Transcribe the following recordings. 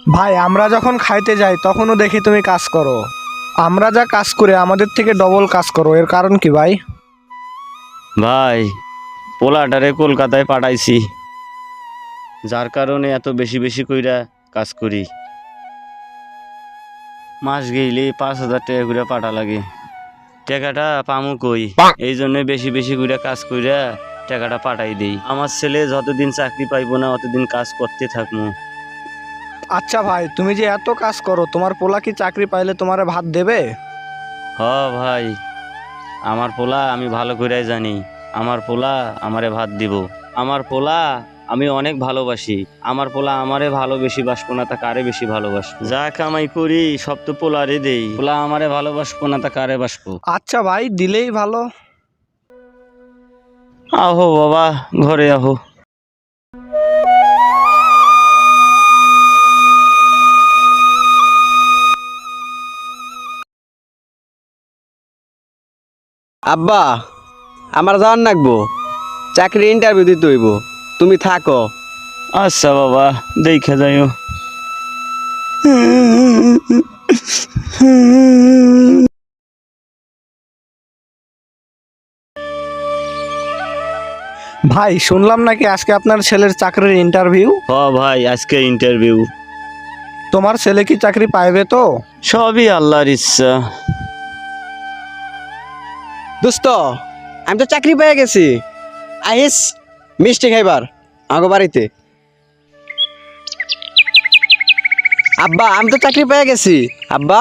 ভাই আমরা যখন খাইতে যাই তখনও দেখি তুমি কাজ করো। আমরা যা কাজ করে আমাদের থেকে ডবল কাজ করো, এর কারণ কি ভাই? ভাই, পোলাটারে কলকাতায় পাঠাইছি, যার কারণে এত বেশি বেশি কইরা কাজ করি। মাস গেইলে 5,000 টাকা করে পাঠা লাগে। টাকাটা পামু কই, এই জন্য বেশি বেশি কইরা কাজ কইরা টাকাটা পাঠাই দেই। আমার ছেলে যতদিন চাকরি পাইবো না অতদিন কাজ করতে থাকবো। আচ্ছা ভাই, তুমি যে এত কাজ করো, তোমার পোলা কি চাকরি পাইলে তোমারে ভাত দেবে? হ ভাই, আমার পোলা আমি ভালো কইরাই জানি, আমার পোলা আমারে ভাত দিব। আমার পোলা আমি অনেক ভালোবাসি। আমার পোলা আমারে ভালোবেসি বাসবো না তা কারে বেশি ভালোবাসবো? যা কামাই করি সব তো পোলারে দেই। পোলা আমারে ভালোবাসবো না তা কারে বাসবো? আচ্ছা ভাই, দিলেই ভালো। আহো বাবা, ঘরে আহো। আব্বা, আমার যাওয়ার নাকবো, চাকরি ইন্টারভিউ দিতে হইব, তুমি থাকো। আচ্ছা বাবা, দেখে যাইও। ভাই শুনলাম নাকি আজকে আপনার ছেলের চাকরির ইন্টারভিউ। হ ভাই, আজকে ইন্টারভিউ। তোমার ছেলে কি চাকরি পাইবে তো? সবই আল্লাহর ইচ্ছা। দোস্ত, আমি তো চাকরি পেয়ে গেছি, আহিস মিষ্টি খাইবার আগো বাড়িতে। আব্বা, আমি তো চাকরি পেয়ে গেছি। আব্বা,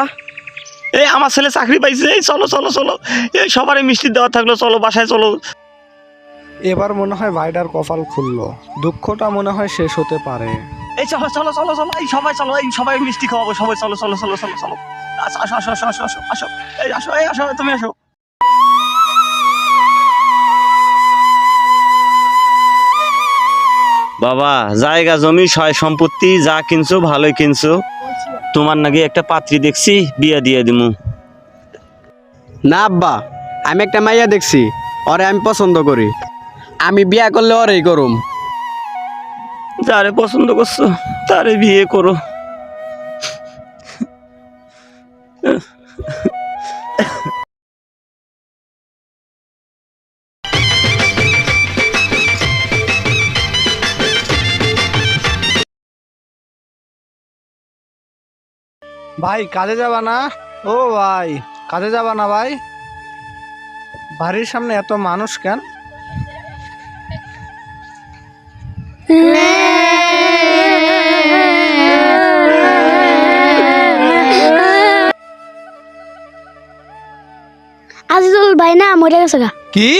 এই আমার ছেলে চাকরি পাইছে, এই চলো চলো চলো, এই সবারই মিষ্টি দেওয়া থাকলো, চলো বাসায় চলো। এবার মনে হয় ভাইটার কপাল খুললো, দুঃখটা মনে হয় শেষ হতে পারে। এই চলো চলো চলো চলো, এই সবাই চলো, এই সবাই মিষ্টি খাওয়াবো, সবাই চলো চলো চলো চলো চলো। আসো আসো আসো আসো আসো আসো আসো, এই আসো, এই আসো, তুমি আসো। বাবা, জায়গা জমি সয় সম্পত্তি যা কিনছো ভালোই কিনছো। তোমার নাকি একটা পাত্রী দেখছি, বিয়ে দিয়ে দিমু। না আব্বা, আমি একটা মাইয়া দেখছি, ওরে আমি পছন্দ করি, আমি বিয়া করলে ওরেই করুম। যারে পছন্দ করছো তারে বিয়ে করো। ভাই কাজে যাবা না? ও ভাই, কাজে যাবা না ভাই? বাড়ির সামনে এত মানুষ কেন? আজিজুল ভাই না মরে গেছে গা। কি?